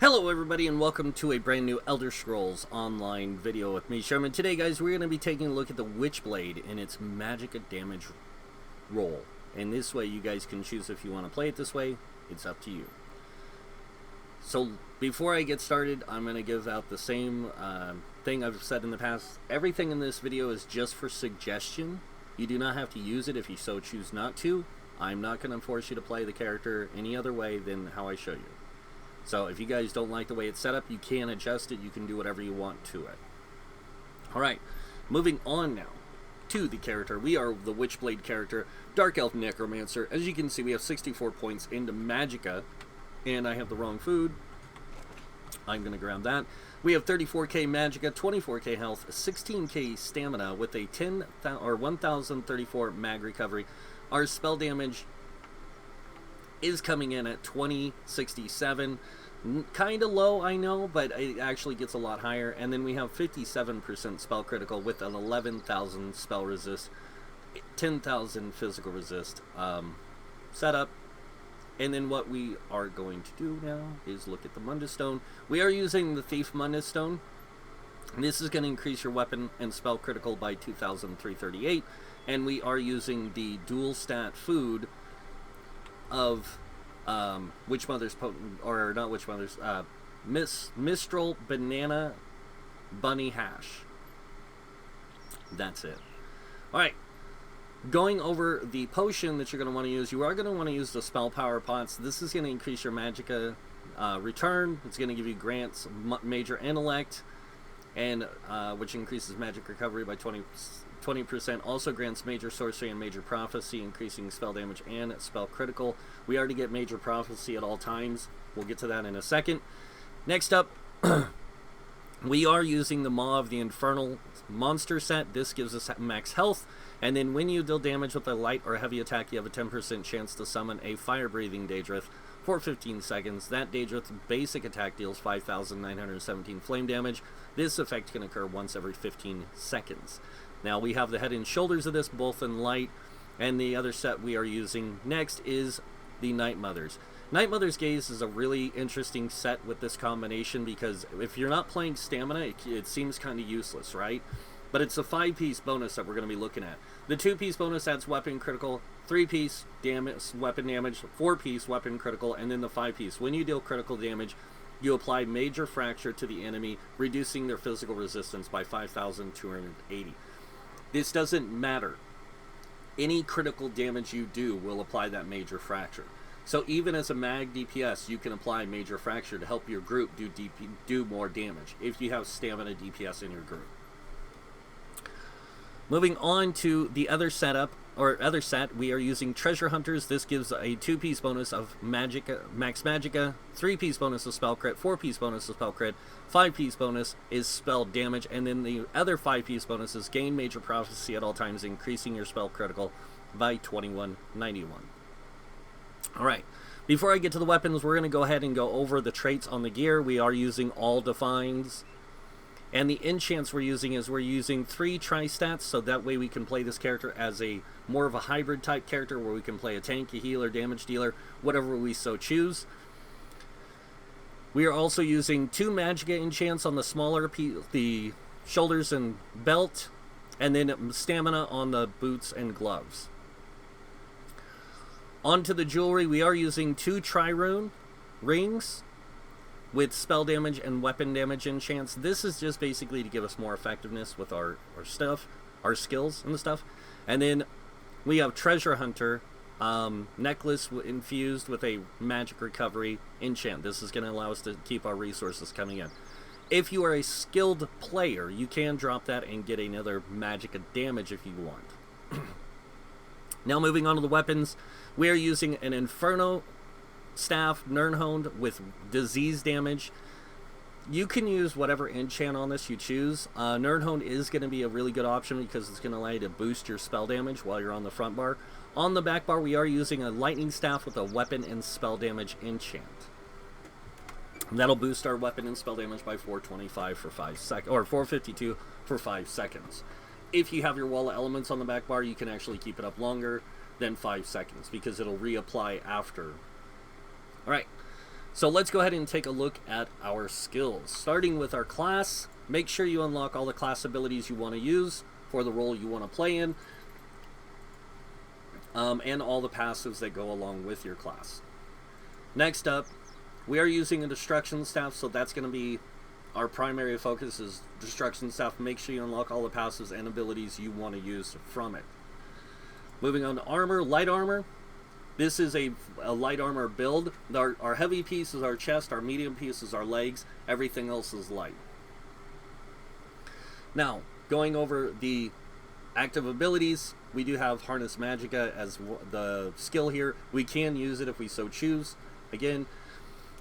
Hello everybody and welcome to a brand new Elder Scrolls Online video with me, Sherman. Today guys, we're going to be taking a look at the Witchblade and its Magicka damage roll. And this way you guys can choose if you want to play it this way. It's up to you. So before I get started, I'm going to give out the same thing I've said in the past. Everything in this video is just for suggestion. You do not have to use it if you so choose not to. I'm not going to force you to play the character any other way than how I show you. So if you guys don't like the way it's set up, you can adjust it. You can do whatever you want to it. Alright, moving on now to the character. We are the Witchblade character, Dark Elf Necromancer. As you can see, we have 64 points into Magicka. And I have the wrong food. I'm going to grab that. We have 34k Magicka, 24k health, 16k stamina with a 1034 mag recovery. Our spell damage is coming in at 2067. Kind of low, I know, but it actually gets a lot higher. And then we have 57% spell critical with an 11,000 spell resist, 10,000 physical resist setup. And then what we are going to do now is look at the Mundus Stone. We are using the Thief Mundus Stone. This is going to increase your weapon and spell critical by 2,338. And we are using the dual stat food of Witch Mother's potent, or not Witch Mother's, Mistral Banana Bunny Hash. That's it. Alright, going over the potion that you're going to want to use, you are going to want to use the Spell Power Pots. This is going to increase your Magicka return. It's going to give you grants Major Intellect, and which increases magic recovery by 20%, also grants Major Sorcery and Major Prophecy, increasing spell damage and spell critical. We already get Major Prophecy at all times. We'll get to that in a second. Next up, we are using the Maw of the Infernal monster set. This gives us max health, and then when you deal damage with a light or heavy attack, you have a 10% chance to summon a fire-breathing Daedrith for 15 seconds. That Daedrith's basic attack deals 5,917 flame damage. This effect can occur once every 15 seconds. Now we have the head and shoulders of this, both in light, and the other set we are using next is the Night Mothers. Night Mother's Gaze is a really interesting set with this combination because if you're not playing stamina, it seems kind of useless, right? But it's a 5-piece bonus that we're going to be looking at. The 2-piece bonus adds weapon critical, 3-piece weapon damage, 4-piece weapon critical, and then the 5-piece. When you deal critical damage, you apply Major Fracture to the enemy, reducing their physical resistance by 5,280. This doesn't matter. Any critical damage you do will apply that Major Fracture. So even as a mag DPS, you can apply Major Fracture to help your group do more damage if you have stamina DPS in your group. Moving on to the other setup, or other set, we are using Treasure Hunters. This gives a 2-piece bonus of Magicka, Max Magicka, 3-piece bonus of Spell Crit, 4-piece bonus of Spell Crit, 5-piece bonus is Spell Damage, and then the other 5-piece bonus is Gain Major Prophecy at all times, increasing your spell critical by 2191. Alright, before I get to the weapons, we're going to go ahead and go over the traits on the gear. We are using All Defines. And the enchants we're using 3 tri-stats, so that way we can play this character as a more of a hybrid type character where we can play a tank, a healer, damage dealer, whatever we so choose. We are also using 2 Magicka enchants on the smaller the shoulders and belt, and then stamina on the boots and gloves. Onto the jewelry, we are using 2 Trirune rings with spell damage and weapon damage enchants. This is just basically to give us more effectiveness with our stuff, our skills and stuff. And then we have Treasure Hunter necklace infused with a magic recovery enchant. This is going to allow us to keep our resources coming in. If you are a skilled player, you can drop that and get another Magicka damage if you want. Now moving on to the weapons, we are using an Inferno Staff Nirnhoned with disease damage. You can use whatever enchant on this you choose. Nirnhoned is going to be a really good option because it's going to allow you to boost your spell damage while you're on the front bar. On the back bar, we are using a Lightning Staff with a weapon and spell damage enchant. That'll boost our weapon and spell damage by 425 for 5 seconds, or 452 for 5 seconds. If you have your Wall of Elements on the back bar, you can actually keep it up longer than 5 seconds because it'll reapply after. Alright, So let's go ahead and take a look at our skills. Starting with our class, make sure you unlock all the class abilities you want to use for the role you want to play in, and all the passives that go along with your class. Next up, we are using a destruction staff, so that's going to be our primary focus is destruction staff. Make sure you unlock all the passives and abilities you want to use from it. Moving on to armor, light armor. This is a light armor build. Our heavy piece is our chest, our medium piece is our legs, everything else is light. Now, going over the active abilities, we do have Harness Magicka as the skill here. We can use it if we so choose. Again,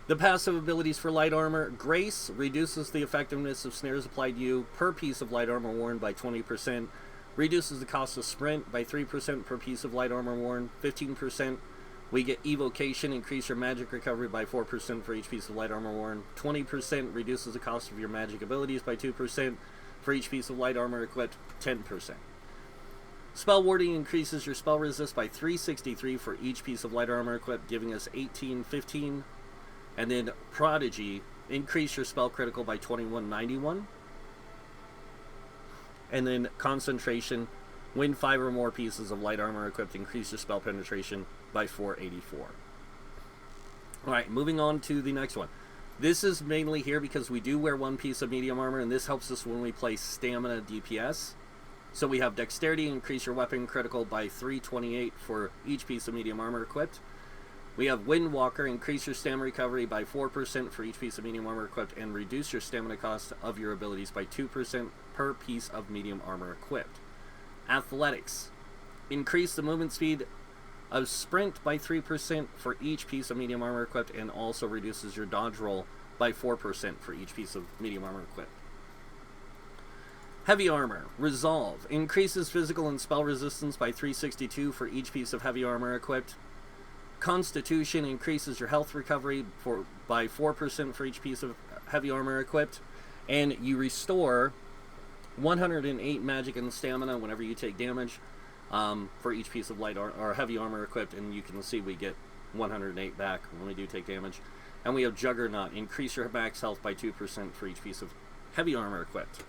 the passive abilities for light armor, Grace reduces the effectiveness of snares applied to you per piece of light armor worn by 20%, reduces the cost of sprint by 3% per piece of light armor worn, 15%. We get Evocation, increase your magic recovery by 4% for each piece of light armor worn, 20% reduces the cost of your magic abilities by 2%, for each piece of light armor equipped, 10%. Spell Warding increases your spell resist by 363 for each piece of light armor equipped, giving us 1815. And then Prodigy, increase your spell critical by 2191. And then Concentration, when 5 or more pieces of light armor equipped, increase your spell penetration by 484. Alright, moving on to the next one. This is mainly here because we do wear one piece of medium armor, and this helps us when we play stamina DPS. So we have Dexterity, increase your weapon critical by 328 for each piece of medium armor equipped. We have Windwalker, increase your stamina recovery by 4% for each piece of medium armor equipped, and reduce your stamina cost of your abilities by 2% per piece of medium armor equipped. Athletics, increase the movement speed of sprint by 3% for each piece of medium armor equipped, and also reduces your dodge roll by 4% for each piece of medium armor equipped. Heavy armor, Resolve, increases physical and spell resistance by 362 for each piece of heavy armor equipped. Constitution, increases your health recovery by 4% for each piece of heavy armor equipped. And you restore 108 magic and stamina whenever you take damage for each piece of light or heavy armor equipped. And you can see we get 108 back when we do take damage. And we have Juggernaut, increase your max health by 2% for each piece of heavy armor equipped.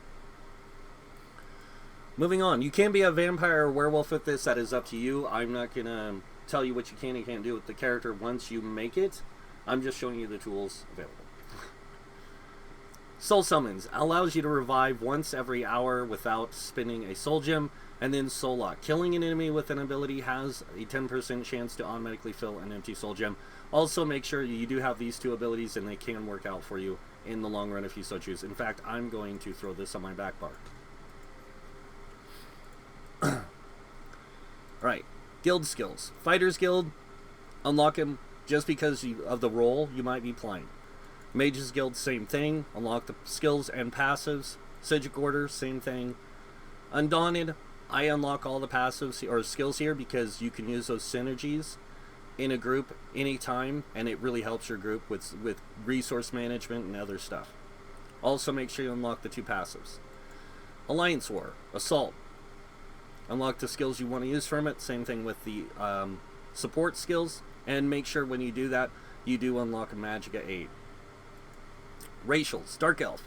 Moving on, you can be a vampire or werewolf with this, that is up to you. I'm not going to tell you what you can and can't do with the character once you make it. I'm just showing you the tools available. Soul Summons allows you to revive once every hour without spending a soul gem, and then Soul Lock. Killing an enemy with an ability has a 10% chance to automatically fill an empty soul gem. Also, make sure you do have these two abilities, and they can work out for you in the long run if you so choose. In fact, I'm going to throw this on my back bar. Alright, guild skills. Fighter's Guild, unlock him just because of the role you might be playing. Mage's Guild, same thing. Unlock the skills and passives. Sigil Order, same thing. Undaunted, I unlock all the passives or skills here because you can use those synergies in a group anytime, and it really helps your group with resource management and other stuff. Also, make sure you unlock the 2 passives. Alliance War, Assault. Unlock the skills you want to use from it. Same thing with the support skills. And make sure when you do that, you do unlock a Magicka 8. Racials, Dark Elf.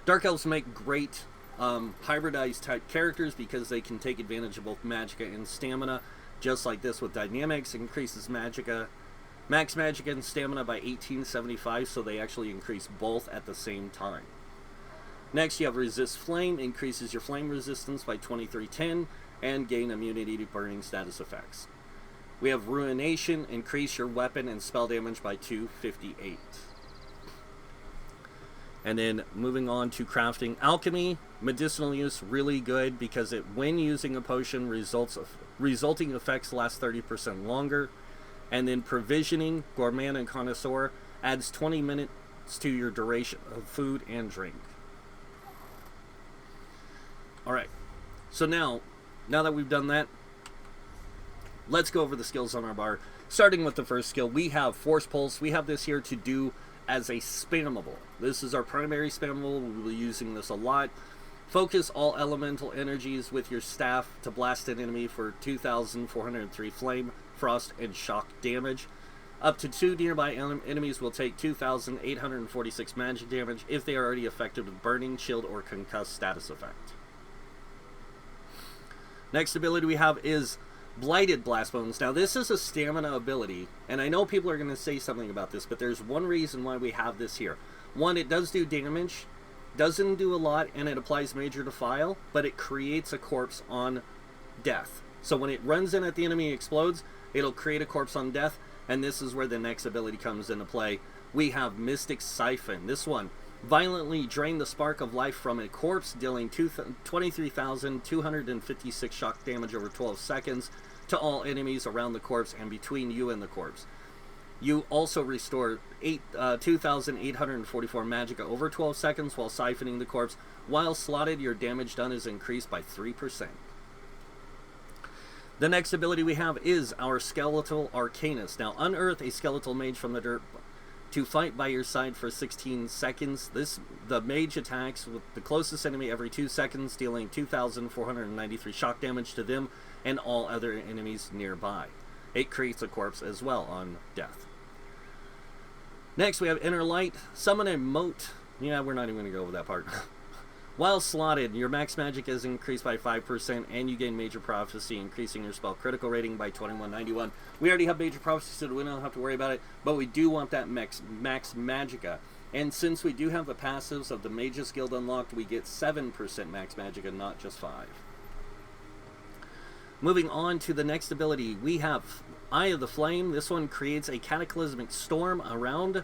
Dark Elves make great hybridized type characters because they can take advantage of both Magicka and Stamina. Just like this with Dynamics, it increases Magicka, Max Magicka and Stamina by 1875, so they actually increase both at the same time. Next, you have Resist Flame, increases your flame resistance by 2310, and gain immunity to burning status effects. We have Ruination, increase your weapon and spell damage by 258. And then moving on to crafting. Alchemy, medicinal use, really good because when using a potion, resulting effects last 30% longer. And then Provisioning, Gourmand and Connoisseur, adds 20 minutes to your duration of food and drink. Alright, so now that we've done that, let's go over the skills on our bar. Starting with the first skill, we have Force Pulse. We have this here to do as a spammable. This is our primary spammable. We'll be using this a lot. Focus all elemental energies with your staff to blast an enemy for 2,403 flame, frost, and shock damage. Up to 2 nearby enemies will take 2,846 magic damage if they are already affected with burning, chilled, or concussed status effect. Next ability we have is Blighted Blasphemous. Now this is a stamina ability, and I know people are going to say something about this, but there's one reason why we have this here. One, it does do damage, doesn't do a lot, and it applies Major Defile, but it creates a corpse on death. So when it runs in at the enemy and explodes, it'll create a corpse on death, and this is where the next ability comes into play. We have Mystic Siphon. This one, violently drain the spark of life from a corpse, dealing 23,256 shock damage over 12 seconds to all enemies around the corpse and between you and the corpse. You also restore 2,844 magicka over 12 seconds while siphoning the corpse. While slotted, your damage done is increased by 3%. The next ability we have is our Skeletal Arcanist. Now, unearth a skeletal mage from the dirt to fight by your side for 16 seconds. The mage attacks with the closest enemy every 2 seconds, dealing 2,493 shock damage to them and all other enemies nearby. It creates a corpse as well on death. Next, we have Inner Light. Summon a moat. Yeah, we're not even going to go over that part. While slotted, your max magic is increased by 5%, and you gain Major Prophecy, increasing your spell critical rating by 2191. We already have Major Prophecy, so we don't have to worry about it, but we do want that max magicka. And since we do have the passives of the Mages Guild unlocked, we get 7% max magicka, not just 5. Moving on to the next ability, we have Eye of the Flame. This one creates a cataclysmic storm around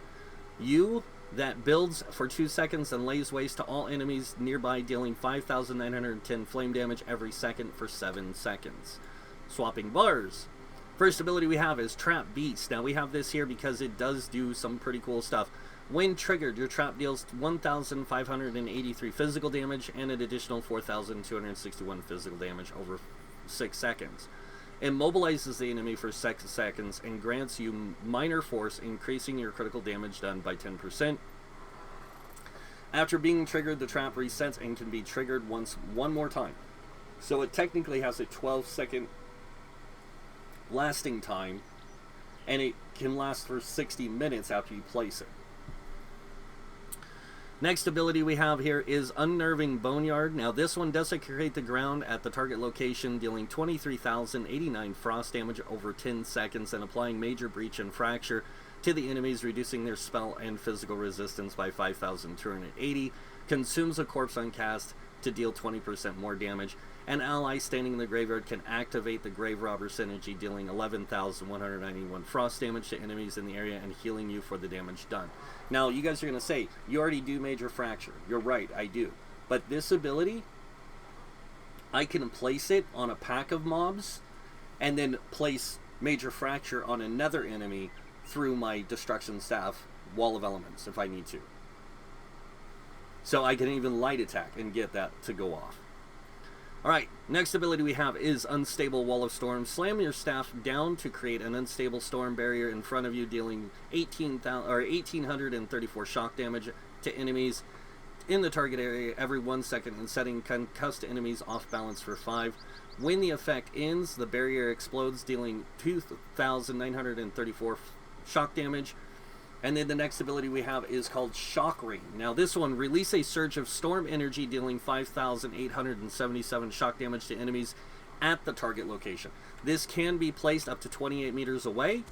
you that builds for 2 seconds and lays waste to all enemies nearby, dealing 5,910 flame damage every second for 7 seconds. Swapping bars. First ability we have is Trap Beast. Now we have this here because it does do some pretty cool stuff. When triggered, your trap deals 1,583 physical damage and an additional 4,261 physical damage over 6 seconds. Immobilizes the enemy for 6 seconds and grants you minor force, increasing your critical damage done by 10%. After being triggered, the trap resets and can be triggered one more time. So it technically has a 12-second lasting time, and it can last for 60 minutes after you place it. Next ability we have here is Unnerving Boneyard. Now this one desecrate the ground at the target location, dealing 23,089 frost damage over 10 seconds and applying Major Breach and Fracture to the enemies, reducing their spell and physical resistance by 5,280. Consumes a corpse on cast to deal 20% more damage. An ally standing in the graveyard can activate the Grave Robber synergy, dealing 11,191 frost damage to enemies in the area and healing you for the damage done. Now, you guys are going to say, you already do Major Fracture. You're right, I do. But this ability, I can place it on a pack of mobs and then place Major Fracture on another enemy through my Destruction Staff Wall of Elements if I need to. So I can even light attack and get that to go off. Alright, next ability we have is Unstable Wall of Storm. Slam your staff down to create an unstable storm barrier in front of you, dealing 1,834 shock damage to enemies in the target area every 1 second and setting concussed enemies off balance for 5. When the effect ends, the barrier explodes, dealing 2,934 shock damage. And then the next ability we have is called Shock Ring. Now this one, release a surge of storm energy, dealing 5,877 shock damage to enemies at the target location. This can be placed up to 28 meters away,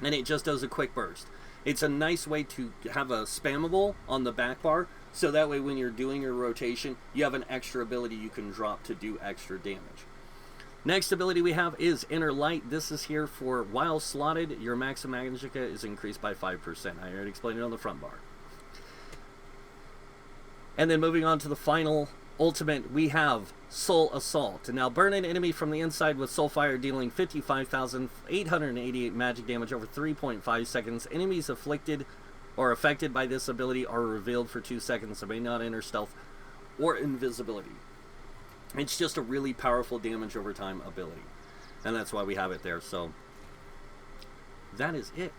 and it just does a quick burst. It's a nice way to have a spammable on the back bar, so that way when you're doing your rotation, you have an extra ability you can drop to do extra damage. Next ability we have is Inner Light. This is here for while slotted, your max magicka is increased by 5%. I already explained it on the front bar. And then moving on to the final ultimate, we have Soul Assault. Now burn an enemy from the inside with Soul Fire, dealing 55,888 magic damage over 3.5 seconds. Enemies afflicted or affected by this ability are revealed for 2 seconds and may not enter stealth or invisibility. It's just a really powerful damage over time ability. And that's why we have it there. So that is it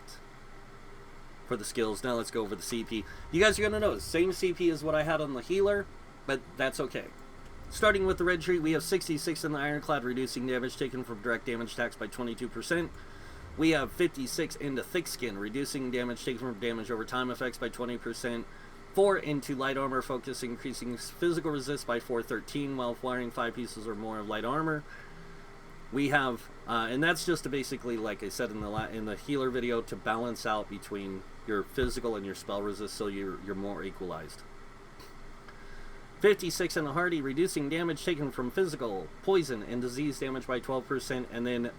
for the skills. Now let's go over the CP. You guys are going to notice, same CP as what I had on the healer, but that's okay. Starting with the red tree, we have 66 in the Ironclad, reducing damage taken from direct damage attacks by 22%. We have 56 into Thick Skin, reducing damage taken from damage over time effects by 20%. 4 into Light Armor Focus, increasing physical resist by 413 while firing 5 pieces or more of light armor. We have, and that's just to basically, like I said in the healer video, to balance out between your physical and your spell resist, so you're more equalized. 56 in the Hardy, reducing damage taken from physical, poison, and disease damage by 12%, and then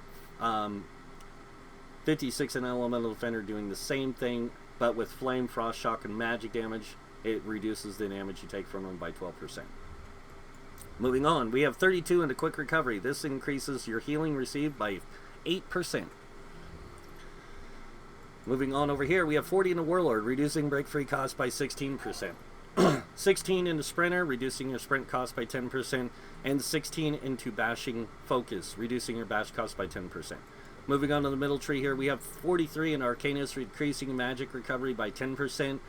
56 in Elemental Defender, doing the same thing, but with Flame, Frost, Shock, and Magic damage. It reduces the damage you take from them by 12%. Moving on, we have 32 into Quick Recovery. This increases your healing received by 8%. Moving on over here, we have 40 into Warlord, reducing break free cost by 16%. 16 into Sprinter, reducing your sprint cost by 10%. And 16 into Bashing Focus, reducing your bash cost by 10%. Moving on to the middle tree here, we have 43 in Arcanist, increasing magic recovery by 10%.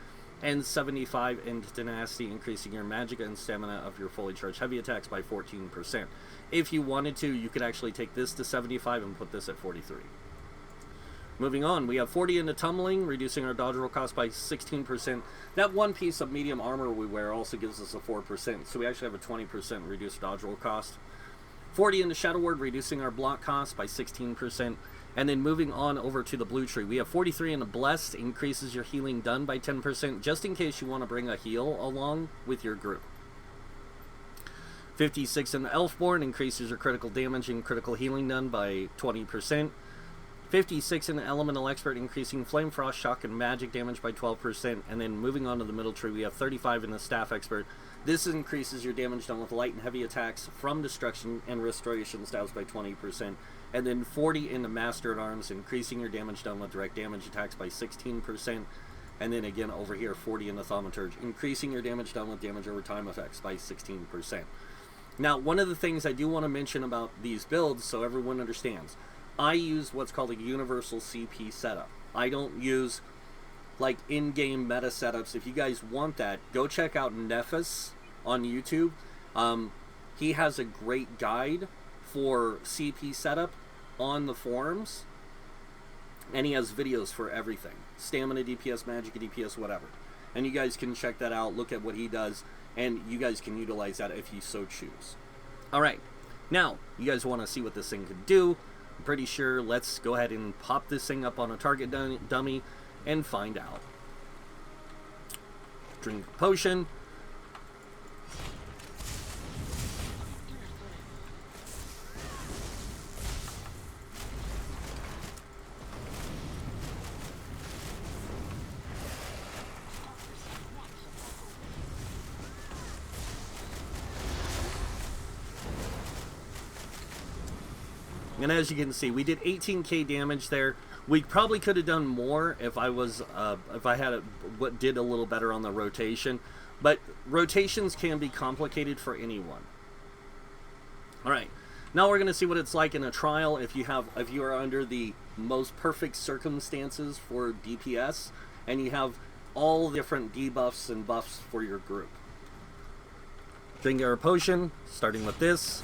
And 75 into Tenacity, increasing your Magicka and stamina of your fully charged heavy attacks by 14%. If you wanted to, you could actually take this to 75 and put this at 43. Moving on, we have 40 into Tumbling, reducing our dodge roll cost by 16%. That one piece of medium armor we wear also gives us a 4%, so we actually have a 20% reduced dodge roll cost. 40 into Shadow Ward, reducing our block cost by 16%. And then moving on over to the blue tree, we have 43 into Blessed, increases your healing done by 10%, just in case you want to bring a heal along with your group. 56 into Elfborn, increases your critical damage and critical healing done by 20%. 56 into Elemental Expert, increasing Flame, Frost, Shock, and Magic damage by 12%. And then moving on to the middle tree, we have 35 in the Staff Expert. This increases your damage done with light and heavy attacks from destruction and restoration stabs by 20%. And then 40 in the Master at Arms, increasing your damage done with direct damage attacks by 16%. And then again over here, 40 in the Thaumaturge, increasing your damage done with damage over time effects by 16%. Now, one of the things I do want to mention about these builds, so everyone understands, I use what's called a universal CP setup. I don't use like in-game meta setups. If you guys want that, go check out Nephis on YouTube. He has a great guide for CP setup on the forums, and he has videos for everything: stamina DPS, Magicka DPS, whatever. And you guys can check that out, look at what he does, and you guys can utilize that if you so choose. Alright, now you guys want to see what this thing could do. I'm pretty sure. Let's go ahead and pop this thing up on a target dummy and find out. Drink a potion. And as you can see, we did 18k damage there. We probably could have done more if I was, did a little better on the rotation. But rotations can be complicated for anyone. All right, now we're going to see what it's like in a trial if you are under the most perfect circumstances for DPS, and you have all different debuffs and buffs for your group. Drink our potion, starting with this.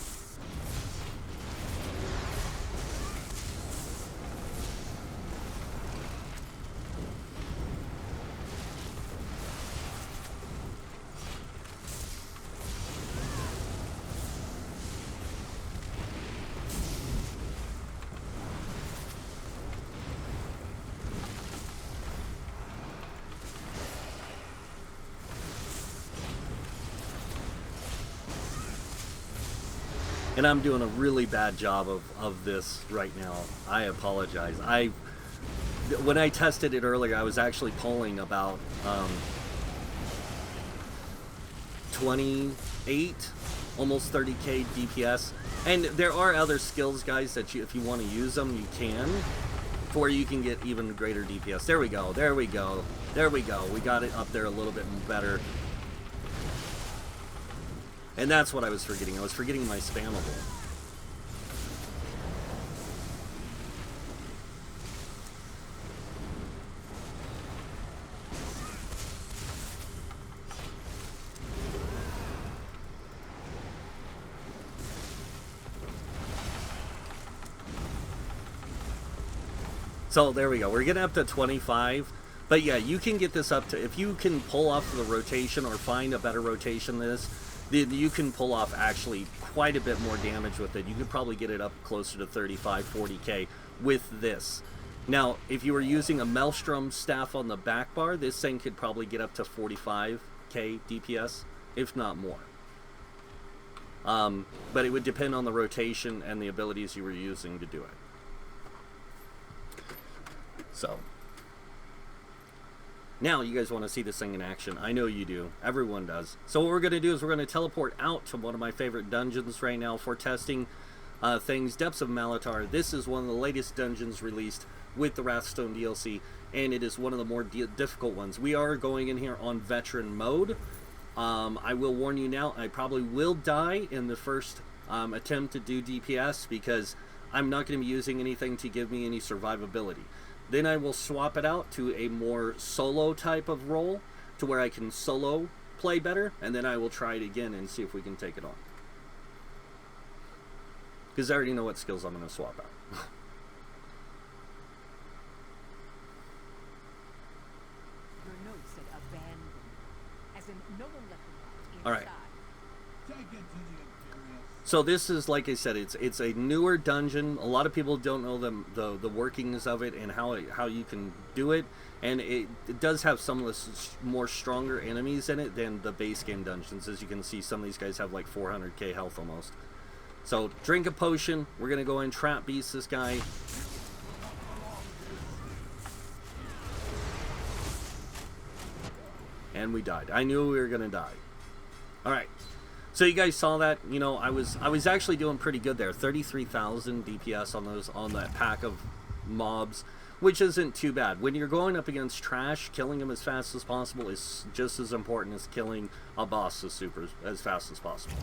And I'm doing a really bad job of this right now. I apologize. When I tested it earlier, I was actually pulling about 28, almost 30k DPS. And there are other skills, guys, that if you want to use them, you can, where you can get even greater DPS. There we go. There we go. There we go. We got it up there a little bit better. And that's what I was forgetting. I was forgetting my spammable. So there we go. We're getting up to 25. But yeah, you can get this up to, if you can pull off the rotation or find a better rotation than this, you can pull off actually quite a bit more damage with it. You could probably get it up closer to 35, 40k with this. Now, if you were using a Maelstrom staff on the back bar, this thing could probably get up to 45k DPS, if not more. But it would depend on the rotation and the abilities you were using to do it. So, now you guys want to see this thing in action. I know you do. Everyone does. So what we're going to do is we're going to teleport out to one of my favorite dungeons right now for testing things. Depths of Malatar. This is one of the latest dungeons released with the Wrathstone DLC, and it is one of the more difficult ones. We are going in here on veteran mode. I will warn you now, I probably will die in the first attempt to do DPS because I'm not going to be using anything to give me any survivability. Then I will swap it out to a more solo type of role to where I can solo play better, and then I will try it again and see if we can take it on. Because I already know what skills I'm going to swap out. Your note said abandoned, as in no one left the All right. inside. So this is, like I said, it's a newer dungeon. A lot of people don't know the workings of it and how you can do it. And it does have some of the more stronger enemies in it than the base game dungeons. As you can see, some of these guys have like 400k health almost. So drink a potion. We're going to go in, trap beast this guy. And we died. I knew we were going to die. Alright. So you guys saw that, you know, I was actually doing pretty good there. 33,000 DPS on that pack of mobs, which isn't too bad. When you're going up against trash, killing them as fast as possible is just as important as killing a boss as fast as possible.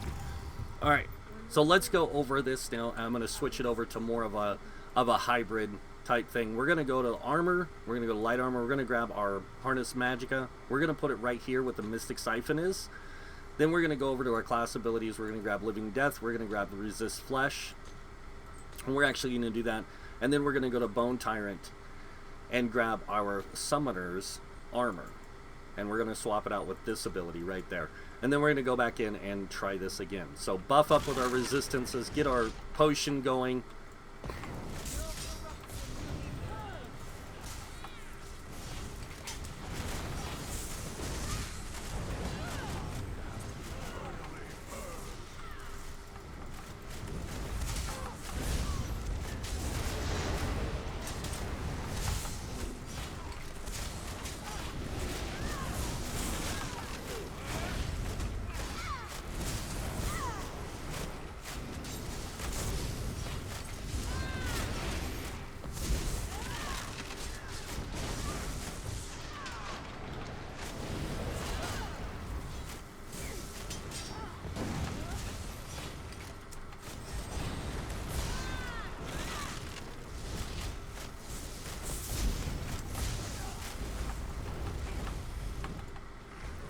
All right, so let's go over this now. I'm going to switch it over to more of a hybrid type thing. We're going to go to armor. We're going to go to light armor. We're going to grab our Harness Magicka. We're going to put it right here where the Mystic Siphon is. Then we're going to go over to our class abilities. We're going to grab Living Death. We're going to grab Resist Flesh. And we're actually going to do that. And then we're going to go to Bone Tyrant and grab our Summoner's Armor. And we're going to swap it out with this ability right there. And then we're going to go back in and try this again. So buff up with our resistances, get our potion going.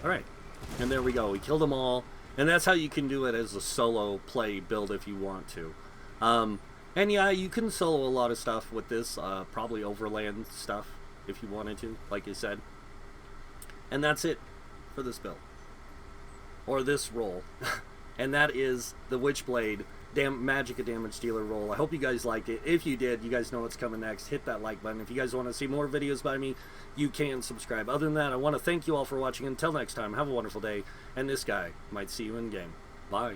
Alright, and there we go. We killed them all. And that's how you can do it as a solo play build if you want to. And yeah, you can solo a lot of stuff with this. Probably overland stuff if you wanted to, like I said. And that's it for this build. Or this roll. And that is the Witchblade Magicka damage dealer roll. I hope you guys liked it. If you did, you guys know what's coming next. Hit that like button. If you guys want to see more videos by me, you can subscribe. Other than that, I want to thank you all for watching. Until next time, have a wonderful day. And this guy might see you in game. Bye.